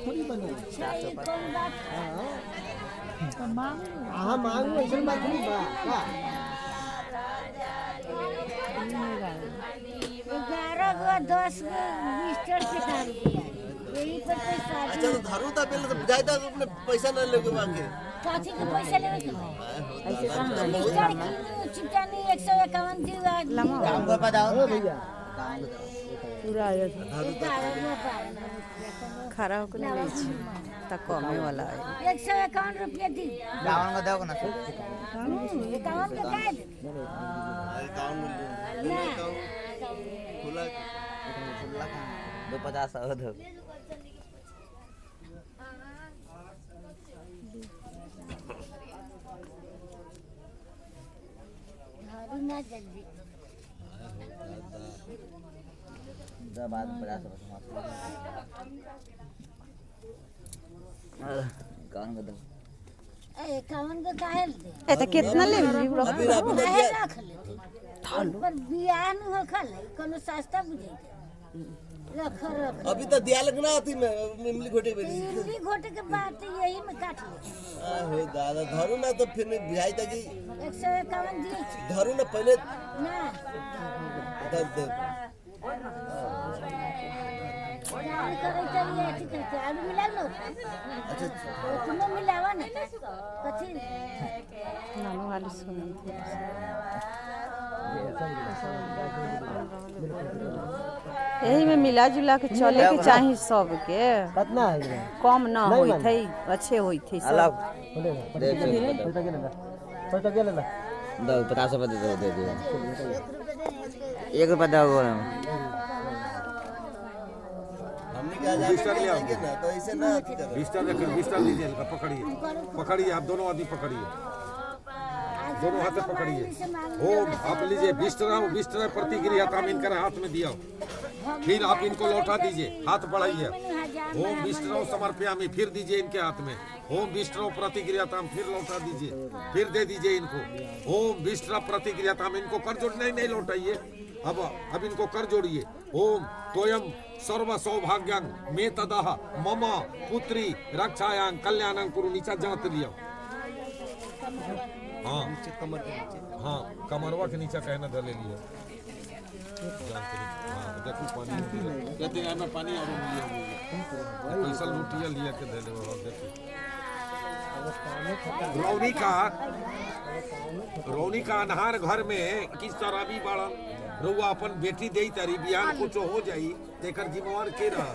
थोड़ी बनो। तो मांगू हाँ मांगू ऐसा बात नहीं बा का 11 गो 10 गो मिस्टर के दाम दिया यही पर पैसा अच्छा तो धरू ता पहले तो बुझाई था अपने पैसा न लेके मांगे काची के पैसा लेवे के ऐसे कहां मिस्टर की चिटानी 151 दिया दाम को बताओ ओ भैया पूरा आया खरा होकर ले छी त कमे वाला है 151 रुपया दी दावन को दो ना 51 का काय अकाउंट में खुला 250 और दो ना जल्दी बाद 50 कौन को दो 51 का काहे दे ए त कितना ले अभी अभी काहे रख ले पर बियान हो खले कोनो सस्ता बुझे रख अभी तो दिया लगना थी मैं इमली घोटे पे इमली घोटे के बात यही में काट ले हो दादा धरू ना तो फिर बुझाई था कि 151 दी धरू ना पहले ना दस दे यार करे चाहिए ठीक है अब मिला लो अच्छा तुम मिलावा ना कथी नानो वाली सुन यही में मिला जुला के चले के चाहिए सबके कितना है कम ना होई थई अच्छे होई थई सब पैसा के लेना दो 50 रुपए दे दियो 1 रुपया दो हमने क्या जाके ना तो ऐसे ना 20 रखिए 20 लीजिए पकड़िए पकड़िए आप दोनों आदमी पकड़िए दोनों हाथ से पकड़िए ओम आप लीजिए 20 टका प्रतिक्रिया काम इनके हाथ में दिया फिर आप इनको लौटा दीजिए हाथ बढ़ाइए ओम 20 टका समर्पयामि फिर दीजिए इनके हाथ में ओम 20 टका प्रतिक्रिया ताम फिर लौटा दीजिए फिर दे दीजिए इनको ओम 20 टका प्रतिक्रिया ताम इनको कर जोड़ नहीं लौटाइए अब इनको कर जोड़िए ओम तोयम सर्व सौभाग्यं मे तदह मम पुत्री रक्षायां कल्याणं कुरु नीचा जात लिया हाँ हाँ कमरवा के नीचे कहना धर ले लिया देखो पानी कहते हैं मैं पानी और लिया पैसा लूटिया लिया के दे ले देखो रौनी का अनहार घर में किस शराबी बाड़ा रुआ अपन बेटी दे तारी बियान कुछ हो जाई तेकर जिम्मेवार के रहा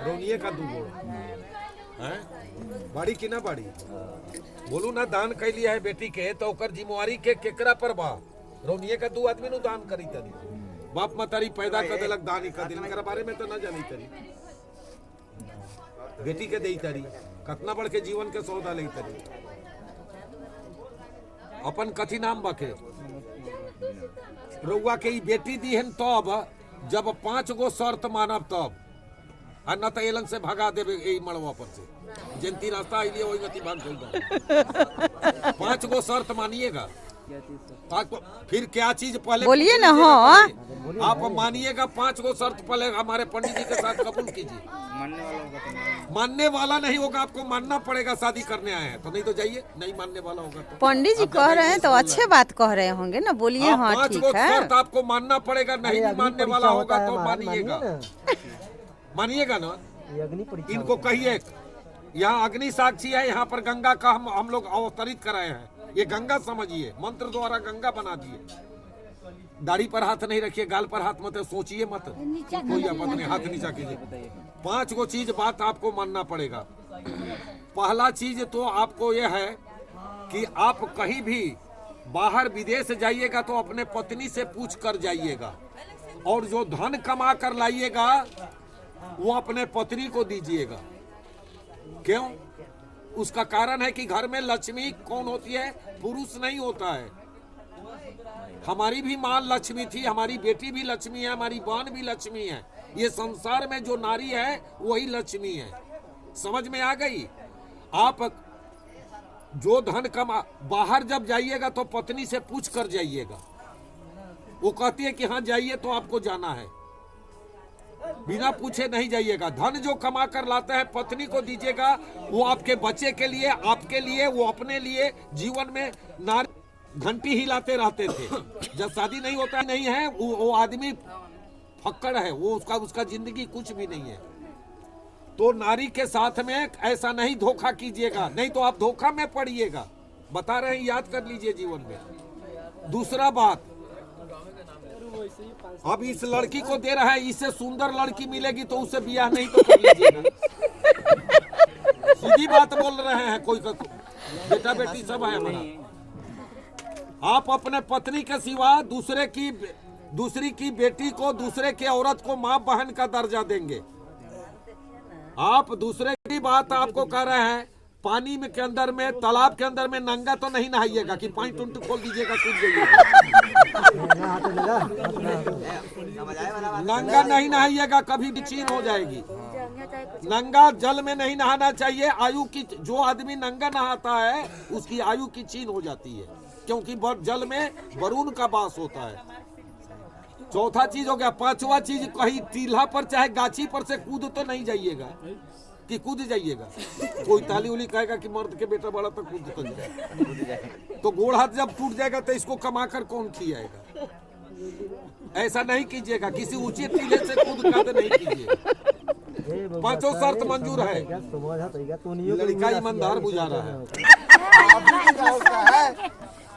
रौनिये का दूगो हैं बाड़ी की ना बाड़ी बोलू ना दान कैलिया है बेटी के तो ओकर जिम्मेवारी के केकरा पर बा रौनिये का दू आदमी नु दान करी तरी बाप मतारी पैदा कर देलक दान ही कर दिल बारे में तो ना जानी तरी बेटी के देई तरी कतना बढ़ के जीवन के सौदा ले तरी अपन कथी नाम बाके रउआ के बेटी दी है तब जब 5 गो शर्त मानब तब आ न तो एलन से भगा देवे यही मड़वा पर से जनती रास्ता आइलिए वही गति भाग जाएगा 5 गो शर्त मानिएगा फिर क्या चीज पहले बोलिए ना हाँ आप मानिएगा 5 गो शर्त पहले हमारे पंडित जी के साथ कबूल कीजिए मानने वाला नहीं होगा आपको मानना पड़ेगा शादी करने आए हैं तो नहीं तो जाइए नहीं मानने वाला होगा तो पंडित जी कह रहे हैं तो अच्छे बात कह रहे होंगे ना बोलिए हाँ 5 ठीक गो है शर्त आपको मानना पड़ेगा नहीं मानने वाला होगा तो मानिएगा मानिएगा ना अग्नि परीक्षा इनको कहिए यहाँ अग्नि साक्षी है यहाँ पर गंगा का हम लोग अवतरित कराए हैं ये गंगा समझिए मंत्र द्वारा गंगा बना दिए दाढ़ी पर हाथ नहीं रखिए गाल पर हाथ मत सोचिए मत कोई आपत नहीं हाथ नीचा कीजिए 5 गो चीज बात आपको मानना पड़ेगा पहला चीज तो आपको यह है कि आप कहीं भी बाहर विदेश जाइएगा तो अपने पत्नी से पूछ कर जाइएगा और जो धन कमा कर लाइएगा वो अपने पत्नी को दीजिएगा क्यों उसका कारण है कि घर में लक्ष्मी कौन होती है पुरुष नहीं होता है हमारी भी माँ लक्ष्मी थी हमारी बेटी भी लक्ष्मी है हमारी बहन भी लक्ष्मी है ये संसार में जो नारी है वही लक्ष्मी है समझ में आ गई आप जो धन कमा बाहर जब जाइएगा तो पत्नी से पूछ कर जाइएगा वो कहती है कि हाँ जाइए तो आपको जाना है बिना पूछे नहीं जाइएगा। धन जो कमा कर लाते हैं पत्नी को दीजिएगा, वो आपके बच्चे के लिए, आपके लिए, वो अपने लिए। जीवन में नारी घंटी हिलाते रहते थे, जब शादी नहीं होता नहीं है वो आदमी फक्कड़ है, वो उसका जिंदगी कुछ भी नहीं है। तो नारी के साथ में ऐसा नहीं धोखा कीजिएगा, नहीं तो आप धोखा में पड़िएगा। बता रहे हैं, याद कर लीजिए जीवन में। दूसरा बात, अब इस लड़की को दे रहा है, इससे सुंदर लड़की मिलेगी तो उससे ब्याह नहीं तो कर लीजिएगा। सीधी बात बोल रहे हैं, कोई बेटा बेटी सब है हमारा। आप अपने पत्नी के सिवा दूसरी की बेटी को, दूसरे की औरत को माँ बहन का दर्जा देंगे। आप दूसरे की बात आपको कह रहे हैं, पानी में के अंदर में, तालाब के अंदर में नंगा तो नहीं नहाइएगा कि पानी टुंट खोल दीजिएगा, कूद जाइएगा। नंगा नहीं नहाइएगा, कभी भी छीन हो जाएगी। नंगा जल में नहीं नहाना चाहिए। आयु की, जो आदमी नंगा नहाता है उसकी आयु की छीन हो जाती है, क्योंकि जल में वरुण का वास होता है। चौथा चीज हो गया। पांचवा चीज, कहीं टीला पर चाहे गाछी पर से कूद तो नहीं जाइएगा कि कूद जाइएगा। कोई ताली उली कहेगा कि मर्द के बेटा बड़ा तो कूद तो जाए, तो गोड़ हाथ जब टूट जाएगा तो इसको कमाकर कौन खिलाएगा। ऐसा नहीं कीजिएगा, किसी उचित टीले से कूद काद नहीं कीजिएगा। पांचों शर्त मंजूर है। लड़का ईमानदार बुझा रहा है।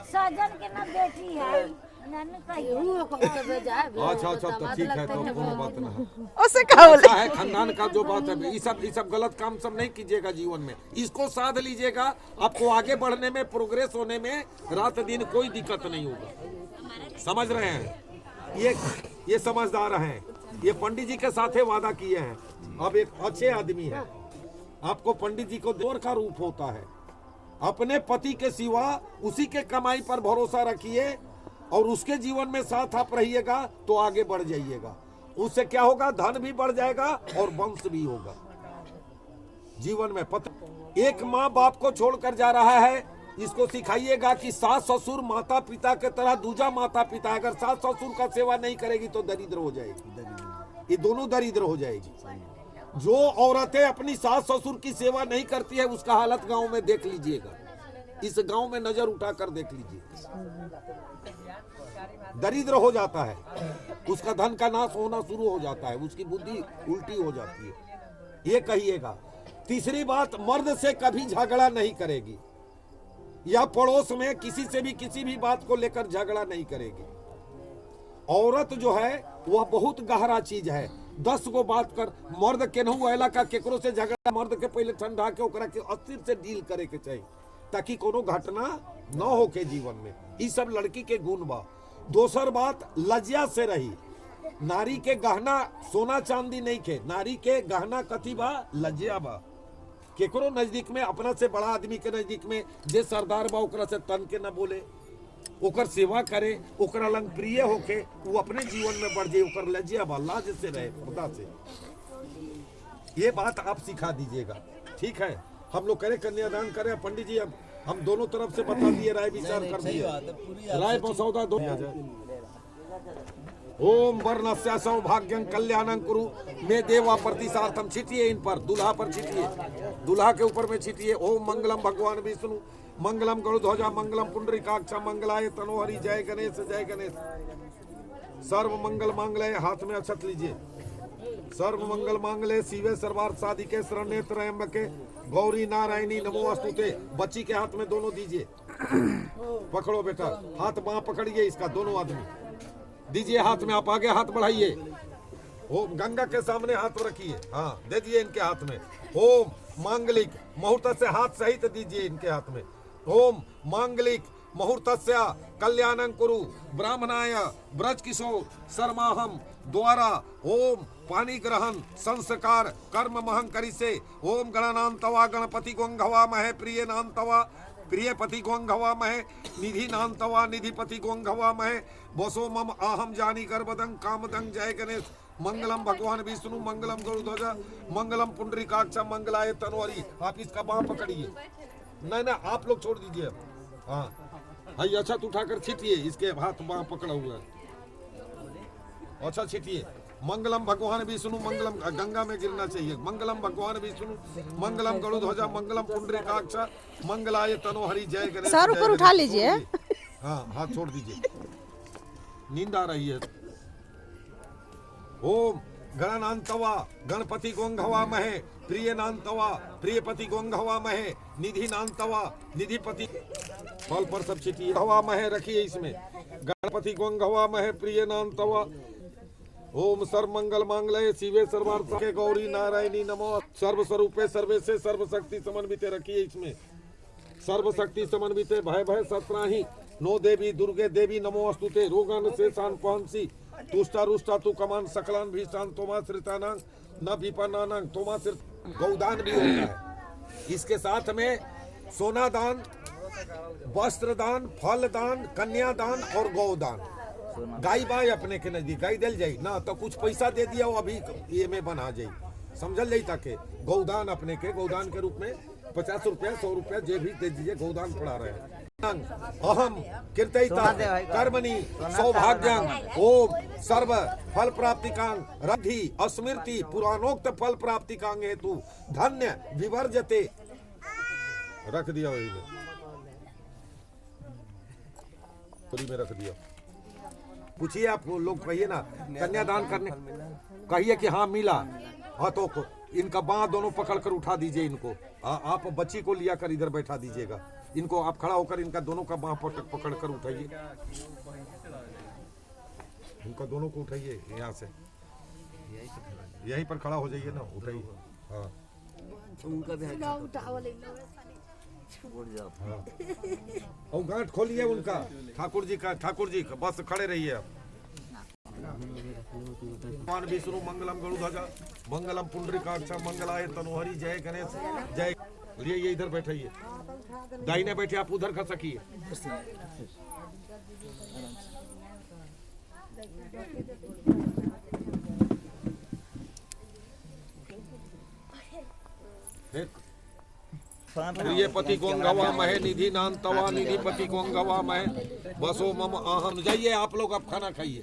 सजन के ना बेटी है, अच्छा तो ठीक है, तो कोनो बात ना उसे क्या बोले है। खानदान का जो बात है, ये सब गलत काम सब नहीं कीजिएगा जीवन में। इसको साध लीजिएगा, आपको आगे बढ़ने में, प्रोग्रेस होने में रात दिन कोई दिक्कत नहीं होगा। समझ रहे हैं? ये समझदार हैं। ये पंडित जी के साथ वादा किए हैं। अब एक अच्छे आदमी है, आपको पंडित जी को देवर का रूप होता है। अपने पति के सिवा उसी के कमाई पर भरोसा रखिए और उसके जीवन में साथ आप रहिएगा तो आगे बढ़ जाइएगा। उससे क्या होगा, धन भी बढ़ जाएगा और वंश भी होगा जीवन में। एक माँ बाप को छोड़कर जा रहा है, इसको सिखाइएगा कि सास ससुर माता पिता के तरह दूजा माता पिता। अगर सास ससुर का सेवा नहीं करेगी तो दरिद्र हो जाएगी, ये दोनों दरिद्र हो जाएगी। जो औरतें अपनी सास ससुर की सेवा नहीं करती है उसका हालत गांव में देख लीजिएगा। इस गांव में नजर उठाकर देख लीजिए, दरिद्र हो जाता है, उसका धन का नाश होना शुरू हो जाता है, उसकी बुद्धि उल्टी हो जाती है। ये कहिएगा। तीसरी बात, मर्द से कभी झगड़ा नहीं करेगी, या पड़ोस में किसी से भी किसी भी बात को लेकर झगड़ा नहीं करेगी। औरत जो है वह बहुत गहरा चीज है। 10 गो बात कर, मर्द केनहू अयला का केकरो से झगड़ा, मर्द के पहले ठंडा के ओकरा के अस्थिर से डील करे के चाहिए, ताकि कोनो घटना न हो के जीवन में। ये सब लड़की के गुण बा। दोसर बात, लज्जा से रही। नारी के गहना सोना चांदी नहीं के, नारी के गहना कथी बा, लज्जा बा। केकरो नजदीक में, अपना से बड़ा आदमी के नजदीक में जे सरदार बा ओकरा से तन के न बोले, ओकर सेवा करे, ओकरा लंग प्रिय होके वो अपने जीवन में बढ़ जाए, ओकर लज्जा बा, लाज से रहे, पर्दा से। ये बात आप सिखा दीजिएगा, ठीक है। हम लोग करें कन्यादान करें, पंडित जी अब हम दोनों तरफ से बता दिए, राय विचार कर दिए, राय मसौदा दो। ओम वर्णस्य सौभाग्यं कल्याणं कुरु मे देवा प्रतिसार्थम। छिटिए इन पर, दूल्हा पर छिटिए, दूल्हा के ऊपर में छिटिए। ओम मंगलम भगवान विष्णु, मंगलम गरुध्वजा, मंगलम पुंडरीकाक्ष, मंगलाय तनोहरि, जय गणेश जय गणेश। सर्व मंगल मांगल्ये, हाथ में अक्षत लीजिए। सर्व मंगल मांगल्ये शिवे सर्वार्थ साधिके शरण्ये त्र्यंबके गौरी नारायणी नमोस्तुते। बच्ची के हाथ में दोनों दीजिए, पकड़ो बेटा, हाथ बांह पकड़िए इसका, दोनों आदमी दीजिए हाथ में। आप आगे हाथ बढ़ाइए, ओम गंगा के सामने हाथ रखिए, हाँ दे दिए इनके हाथ में। ओम मांगलिक मुहूर्त से, हाथ सहित दीजिए इनके हाथ में। ओम मांगलिक मुहूर्तस्य कल्याणं कुरु ब्राह्मणाय ब्रज किशोर शर्माहम द्वारा। ओम पानी ग्रहण संस्कार कर्म महं करिसे। ओम गणनान्तवा गणपति गोंघवामहे, प्रिय नान्तवा प्रियपति गोंघवामहे, निधि नान्तवा निधिपति गोंघवामहे। बसो मम आहम जानी गर्भदं कामदं, जय गणेश। मंगलम भगवान विष्णु, मंगलम गरुध्वजा, मंगलम पुंडरीकाक्ष, मंगलाय तनोहरि। आप इसका बाँह पकड़िए, नहीं आप लोग छोड़ दीजिए। हाँ भाई, अच्छा उठाकर छीटिए, इसके हाथ बाँह पकड़ा हुआ है, अच्छा छीटिए। मंगलम भगवान विष्णु मंगलम गंगा में गिरना चाहिए। मंगलम भगवान विष्णु मंगलम गरुध्वजा मंगलम पुंडरीकाक्ष मंगलाय तनोहरि जय गणेश। सर ऊपर उठा लीजिए। हाँ हाथ छोड़ दीजिए, नींद आ रही है। ओम गणनान्तवा गणपति गोंघवा महे प्रिय नान्तवा प्रियपति गोंघवा महे निधि नान्तवा निधिपति फल पर सब छिटिए हवा महे रखिए इसमें। गणपति गोंघवा महे प्रिय नान्तवा। ओम सर्व मंगल मांगल्ये शिवे सर्वार्थ गौरी नारायणी नमो। सर्व स्वरूपे सर्वे से सर्व शक्ति समन्विते रखिए इसमें। सर्व शक्ति समन्विते भय भय सत्राहि नो देवी दुर्गे देवी नमो अस्तुते। रोगान शेषान पहंसी तुष्टा रुष्टा तु कमान सकलान भीषान तोमा श्रितानांग न विपन्नानांग तोमा श्रित। गौदान भी होता है। इसके साथ में सोना दान, वस्त्र दान, फल दान, कन्यादान और गौदान। गाय बाय अपने के नजदीक गाय दिल जाये ना तो कुछ पैसा दे दिया वो अभी ये में बना जाये, समझल जाये। ताकि गौदान अपने के गौदान के रूप में 50 रुपया 100 रुपया जे भी दे दीजिए, गौदान पड़ा रहे। अहम कीर्तयिता कर्मणि सौभाग्यं ओम सर्व फल प्राप्तिकांग रद्धि अस्मृति पुराणोक्त फल प्राप्तिकांग हेतु धन्य विवर्जते। रख दिया वही में, पूरी में रख दिया। पूछिए आप लोग, कहिए ना कन्यादान करने, कहिए कि हाँ मिला। हाँ तो इनका बाँह दोनों पकड़ कर उठा दीजिए इनको। आप बच्ची को लिया कर इधर बैठा दीजिएगा इनको। आप खड़ा होकर इनका दोनों का बाँह पकड़ कर उठाइए, इनका दोनों को उठाइए यहाँ से, यहीं पर खड़ा हो जाइए ना, उठाइए। हाँ हाँ और गांठ खोलिए उनका, ठाकुर जी का बस खड़े रहिए आप। भगवान विष्णु मंगलम गरुध्वजा मंगलम पुंडरीकाक्ष मंगलाय तनोहरि जय गणेश जय। ये इधर बैठाइए, दाहिने बैठे आप उधर खसकिए। प्रियपति गोंघवा महे निधि नान्तवा निधिपति गोंघवा महे बसो मम अहम। जाइए आप लोग, अब खाना खाइए,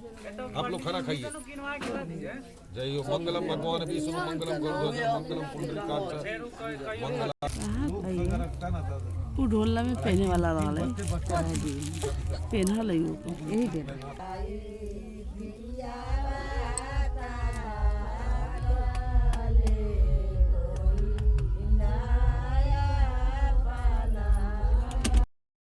आप लोग खाना खाइए। जय हो मंगलम भगवान विष्णु मंगलम गरुध्वजा मंगलम पुंडरीकाक्ष मंगला। वो ढोलना में पहने वाला रहल है, पहना लई यही दे।